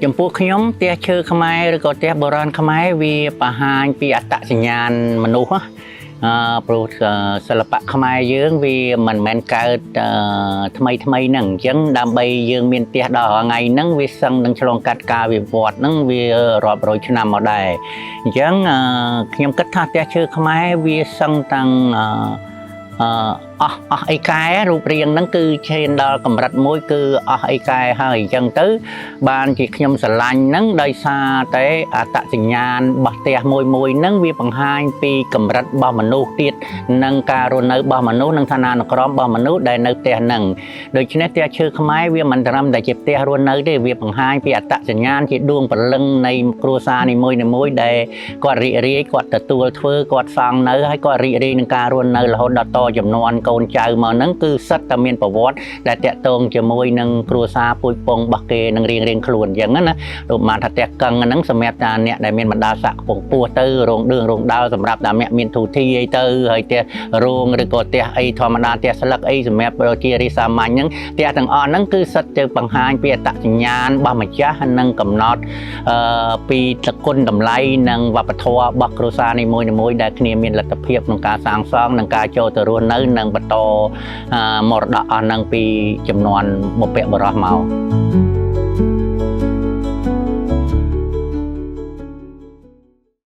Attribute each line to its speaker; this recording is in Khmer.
Speaker 1: ចំពោះខ្ញុំផ្ទះឈើខ្មែរឬក៏ផ្ទះបុរាណខ្មែរវាបង្ហាញពីអត្តសញ្ញាណមនុស្សព្រោះសិល្បៈខ្មែរយើងវាមិនមែនកើតថ្មីហ្នឹងអញ្ចឹងដើម្បីយើងមានផ្ទះដល់ថ្ងៃហ្នឹងវាសឹងនឹងឆ្លងកាត់ការវិវត្តហ្នឹងវារាប់រយឆ្នាំមកដែរអញ្ចឹងខ្ញុំគិតថាផ្ទះឈើខ្មែរវាសឹងតាំងអស់អីកែរូបរាងហ្នឹងគឺឈានដល់កម្រិតមួយគឺអស់អីកែហើយអញ្ចឹងទៅបានជាខ្ញុំស្រឡាញ់ហ្នឹងដោយសារតែអត្តសញ្ញាណរបស់ផ្ទះមួយហ្នឹងវាបង្ហាញពីកម្រិតរបស់មនុស្សទៀតនិងការរស់នៅរបស់មនុស្សនិងឋានានុក្រមរបស់មនុស្សដែលនៅផ្ទះហ្នឹងដូច្នេះផ្ទះឈើខ្មែរវាមិនត្រឹមតែជាផ្ទះរស់នៅទេវាបង្ហាញពីអត្តសញ្ញាណជាដួងព្រលឹងនៃគ្រួសារនីមួយដែលគាត់រីករាយគាត់ទទួលធ្វើគាត់សង់នៅហើយគាត់រីករាយនឹងការរស់នៅរហូតដល់តជំនាន់កូនចៅមកហ្នឹងគឺសិតតែមានប្រវត្តិដែលតាក់ទងជាមួយនឹងគ្រួសារពូជពងរបស់គេនឹងរៀងខ្លួនអញ្ចឹងណារូបបានថាផ្ទះកឹងហ្នឹងសម្រាប់តាអ្នកដែលមានបណ្ដាសាក់ខ្ពស់ពោះទៅរោងឌឿងរោងដោលសម្រាប់តាអ្នកមានទូធីអីទៅហើយផ្ទះរោងឬក៏ផ្ទះអីធម្មតាផ្ទះស្លឹកអីសម្រាប់ប្រជារាស្ត្រសាមញ្ញហ្នឹងផ្ទះទាំងអស់ហ្នឹងគឺសិតទៅបង្ហាញពីអត្តសញ្ញាណរបស់ម្ចាស់និងកំណត់ពីតគុណតម្លៃនិងវប្បធម៌របស់គ្រួសារនីមួយដែលគ្នាមានលទ្ធភាពក្នុងការសាងសង់និងការចូលទៅរស់នៅនិងបន្តមរតកអស់ហ្នឹងពីចំនួនបុព្វបុរសមក